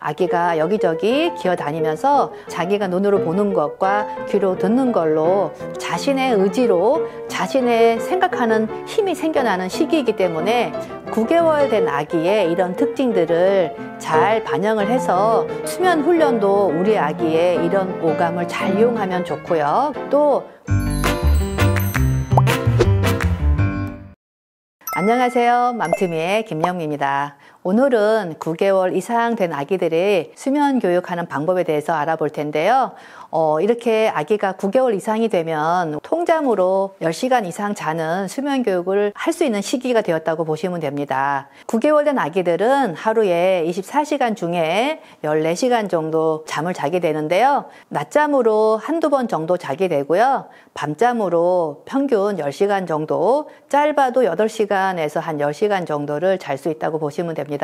아기가 여기저기 기어다니면서 자기가 눈으로 보는 것과 귀로 듣는 걸로 자신의 의지로 자신의 생각하는 힘이 생겨나는 시기이기 때문에 9개월 된 아기의 이런 특징들을 잘 반영을 해서 수면 훈련도 우리 아기의 이런 오감을 잘 이용하면 좋고요. 또 안녕하세요. 맘투미의 김영미입니다. 오늘은 9개월 이상 된 아기들의 수면 교육하는 방법에 대해서 알아볼 텐데요. 이렇게 아기가 9개월 이상이 되면 통잠으로 10시간 이상 자는 수면 교육을 할 수 있는 시기가 되었다고 보시면 됩니다. 9개월 된 아기들은 하루에 24시간 중에 14시간 정도 잠을 자게 되는데요. 낮잠으로 한두 번 정도 자게 되고요. 밤잠으로 평균 10시간 정도, 짧아도 8시간에서 한 10시간 정도를 잘 수 있다고 보시면 됩니다.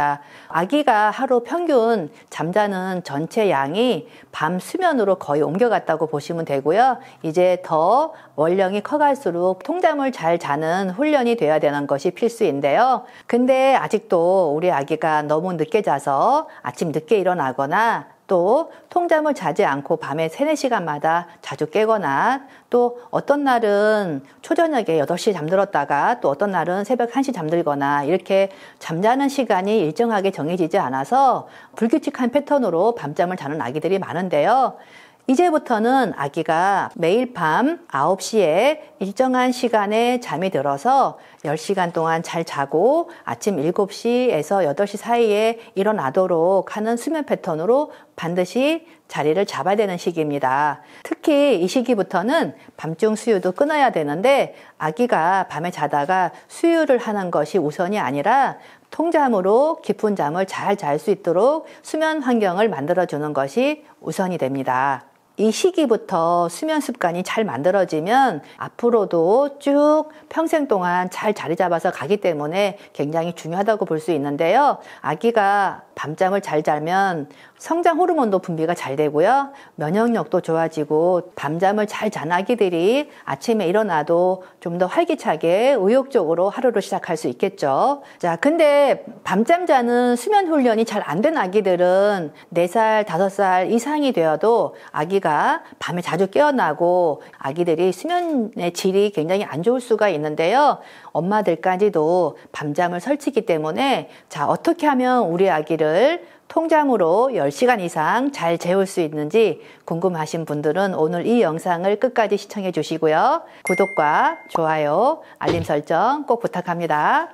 아기가 하루 평균 잠자는 전체 양이 밤 수면으로 거의 옮겨갔다고 보시면 되고요. 이제 더 원령이 커갈수록 통잠을 잘 자는 훈련이 돼야 되는 것이 필수인데요. 근데 아직도 우리 아기가 너무 늦게 자서 아침 늦게 일어나거나 또 통잠을 자지 않고 밤에 3, 4시간마다 자주 깨거나 또 어떤 날은 초저녁에 8시에 잠들었다가 또 어떤 날은 새벽 1시 잠들거나 이렇게 잠자는 시간이 일정하게 정해지지 않아서 불규칙한 패턴으로 밤잠을 자는 아기들이 많은데요. 이제부터는 아기가 매일 밤 9시에 일정한 시간에 잠이 들어서 10시간 동안 잘 자고 아침 7시에서 8시 사이에 일어나도록 하는 수면 패턴으로 반드시 자리를 잡아야 되는 시기입니다. 특히 이 시기부터는 밤중 수유도 끊어야 되는데 아기가 밤에 자다가 수유를 하는 것이 우선이 아니라 통잠으로 깊은 잠을 잘 잘 수 있도록 수면 환경을 만들어주는 것이 우선이 됩니다. 이 시기부터 수면 습관이 잘 만들어지면 앞으로도 쭉 평생 동안 잘 자리 잡아서 가기 때문에 굉장히 중요하다고 볼 수 있는데요. 아기가 밤잠을 잘 자면 성장 호르몬도 분비가 잘 되고요. 면역력도 좋아지고 밤잠을 잘 잔 아기들이 아침에 일어나도 좀 더 활기차게 의욕적으로 하루를 시작할 수 있겠죠. 자, 근데 밤잠 자는 수면 훈련이 잘 안 된 아기들은 4살, 5살 이상이 되어도 아기가 밤에 자주 깨어나고 아기들이 수면의 질이 굉장히 안 좋을 수가 있는데요. 엄마들까지도 밤잠을 설치기 때문에 자, 어떻게 하면 우리 아기를 통잠으로 10시간 이상 잘 재울 수 있는지 궁금하신 분들은 오늘 이 영상을 끝까지 시청해 주시고요. 구독과 좋아요, 알림 설정 꼭 부탁합니다.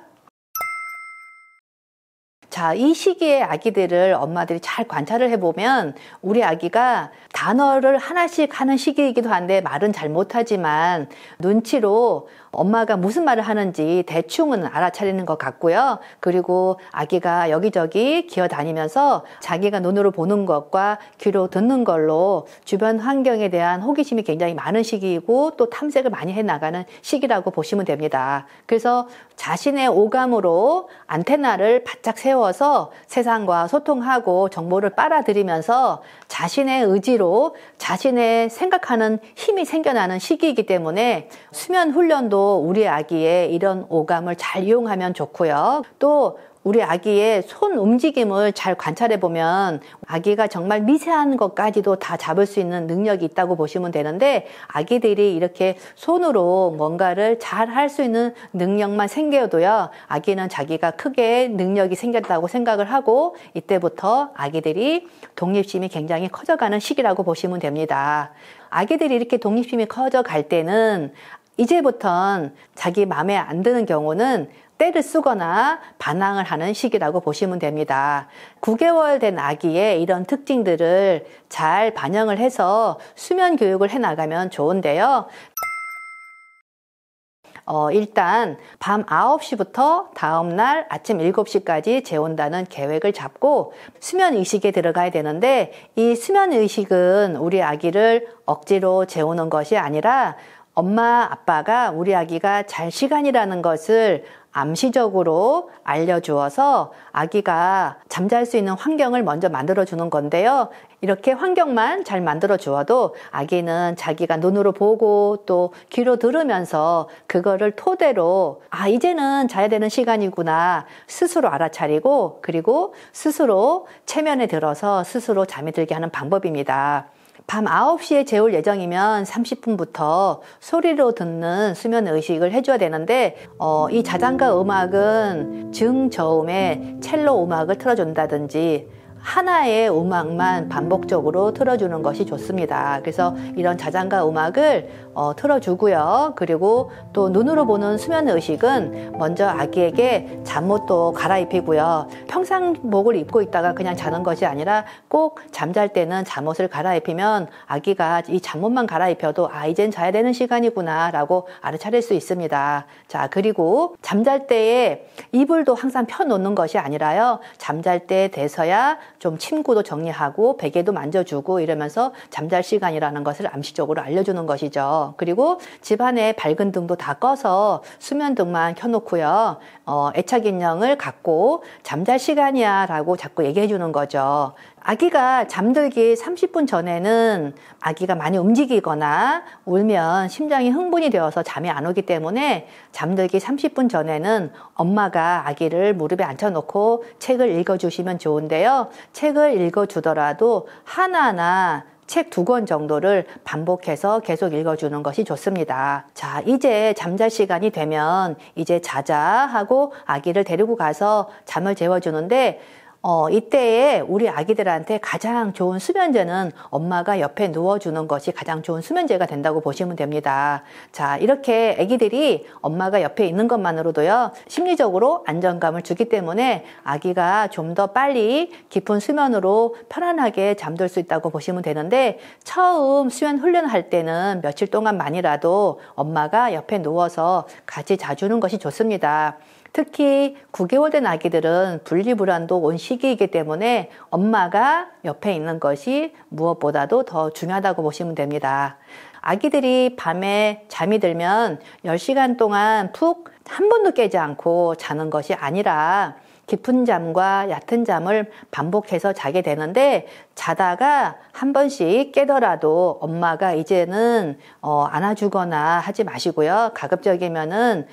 자, 이 시기에 아기들을 엄마들이 잘 관찰을 해보면 우리 아기가 단어를 하나씩 하는 시기이기도 한데 말은 잘 못하지만 눈치로 엄마가 무슨 말을 하는지 대충은 알아차리는 것 같고요. 그리고 아기가 여기저기 기어다니면서 자기가 눈으로 보는 것과 귀로 듣는 걸로 주변 환경에 대한 호기심이 굉장히 많은 시기이고 또 탐색을 많이 해나가는 시기라고 보시면 됩니다. 그래서 자신의 오감으로 안테나를 바짝 세워서 세상과 소통하고 정보를 빨아들이면서 자신의 의지로 자신의 생각하는 힘이 생겨나는 시기이기 때문에 수면 훈련도 우리 아기의 이런 오감을 잘 이용하면 좋고요. 또 우리 아기의 손 움직임을 잘 관찰해 보면 아기가 정말 미세한 것까지도 다 잡을 수 있는 능력이 있다고 보시면 되는데 아기들이 이렇게 손으로 뭔가를 잘 할 수 있는 능력만 생겨도요. 아기는 자기가 크게 능력이 생겼다고 생각을 하고 이때부터 아기들이 독립심이 굉장히 커져가는 시기라고 보시면 됩니다. 아기들이 이렇게 독립심이 커져갈 때는 이제부턴 자기 마음에 안 드는 경우는 떼를 쓰거나 반항을 하는 시기라고 보시면 됩니다. 9개월 된 아기의 이런 특징들을 잘 반영을 해서 수면 교육을 해나가면 좋은데요. 일단 밤 9시부터 다음날 아침 7시까지 재운다는 계획을 잡고 수면 의식에 들어가야 되는데 이 수면 의식은 우리 아기를 억지로 재우는 것이 아니라 엄마, 아빠가 우리 아기가 잘 시간이라는 것을 암시적으로 알려주어서 아기가 잠잘 수 있는 환경을 먼저 만들어주는 건데요. 이렇게 환경만 잘 만들어 주어도 아기는 자기가 눈으로 보고 또 귀로 들으면서 그거를 토대로 이제는 자야 되는 시간이구나 스스로 알아차리고 그리고 스스로 체면에 들어서 스스로 잠이 들게 하는 방법입니다. 밤 9시에 재울 예정이면 30분부터 소리로 듣는 수면 의식을 해줘야 되는데 이 자장가 음악은 증저음에 첼로 음악을 틀어준다든지 하나의 음악만 반복적으로 틀어주는 것이 좋습니다. 그래서 이런 자장가 음악을 틀어주고요. 그리고 또 눈으로 보는 수면 의식은 먼저 아기에게 잠옷도 갈아입히고요. 평상복을 입고 있다가 그냥 자는 것이 아니라 꼭 잠잘 때는 잠옷을 갈아입히면 아기가 이 잠옷만 갈아입혀도 이젠 자야 되는 시간이구나 라고 알아차릴 수 있습니다. 자, 그리고 잠잘 때에 이불도 항상 펴놓는 것이 아니라요. 잠잘 때 돼서야 좀 침구도 정리하고 베개도 만져주고 이러면서 잠잘 시간이라는 것을 암시적으로 알려주는 것이죠. 그리고 집안에 밝은 등도 다 꺼서 수면등만 켜놓고요. 애착 인형을 갖고 잠잘 시간이야 라고 자꾸 얘기해 주는 거죠. 아기가 잠들기 30분 전에는 아기가 많이 움직이거나 울면 심장이 흥분이 되어서 잠이 안 오기 때문에 잠들기 30분 전에는 엄마가 아기를 무릎에 앉혀놓고 책을 읽어주시면 좋은데요. 책을 읽어주더라도 하나하나 책 2권 정도를 반복해서 계속 읽어주는 것이 좋습니다. 자, 이제 잠잘 시간이 되면 이제 자자 하고 아기를 데리고 가서 잠을 재워주는데 이때에 우리 아기들한테 가장 좋은 수면제는 엄마가 옆에 누워주는 것이 가장 좋은 수면제가 된다고 보시면 됩니다. 자, 이렇게 아기들이 엄마가 옆에 있는 것만으로도요, 심리적으로 안정감을 주기 때문에 아기가 좀 더 빨리 깊은 수면으로 편안하게 잠들 수 있다고 보시면 되는데, 처음 수면 훈련할 때는 며칠 동안만이라도 엄마가 옆에 누워서 같이 자주는 것이 좋습니다. 특히 9개월 된 아기들은 분리불안도 온 시기이기 때문에 엄마가 옆에 있는 것이 무엇보다도 더 중요하다고 보시면 됩니다. 아기들이 밤에 잠이 들면 10시간 동안 푹 한 번도 깨지 않고 자는 것이 아니라 깊은 잠과 얕은 잠을 반복해서 자게 되는데, 자다가 한 번씩 깨더라도 엄마가 이제는 안아주거나 하지 마시고요. 가급적이면은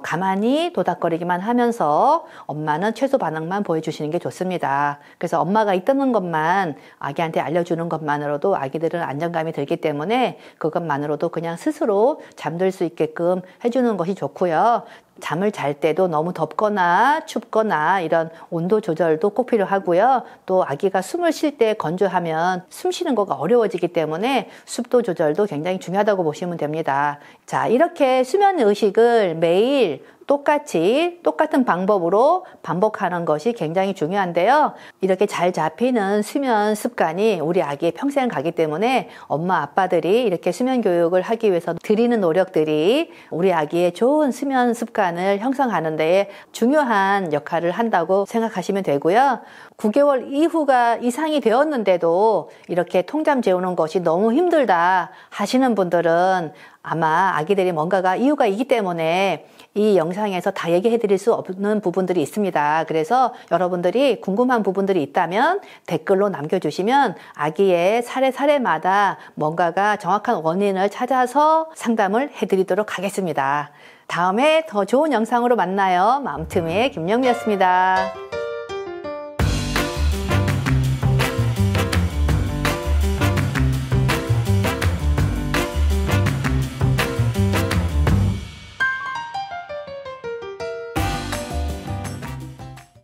가만히 도닥거리기만 하면서 엄마는 최소 반응만 보여주시는 게 좋습니다. 그래서 엄마가 있다는 것만 아기한테 알려주는 것만으로도 아기들은 안정감이 들기 때문에 그것만으로도 그냥 스스로 잠들 수 있게끔 해주는 것이 좋고요. 잠을 잘 때도 너무 덥거나 춥거나 이런 온도 조절도 꼭 필요하고요. 또 아기가 숨을 쉴 때 건조하면 숨 쉬는 거가 어려워지기 때문에 습도 조절도 굉장히 중요하다고 보시면 됩니다. 자, 이렇게 수면 의식을 매일 똑같은 방법으로 반복하는 것이 굉장히 중요한데요. 이렇게 잘 잡히는 수면 습관이 우리 아기의 평생 가기 때문에 엄마 아빠들이 이렇게 수면 교육을 하기 위해서 드리는 노력들이 우리 아기의 좋은 수면 습관을 형성하는 데에 중요한 역할을 한다고 생각하시면 되고요. 9개월 이상이 되었는데도 이렇게 통잠 재우는 것이 너무 힘들다 하시는 분들은 아마 아기들이 뭔가가 이유가 있기 때문에 이 영상에서 다 얘기해 드릴 수 없는 부분들이 있습니다. 그래서 여러분들이 궁금한 부분들이 있다면 댓글로 남겨주시면 아기의 사례마다 뭔가가 정확한 원인을 찾아서 상담을 해드리도록 하겠습니다. 다음에 더 좋은 영상으로 만나요. 맘틈이의 김영미였습니다.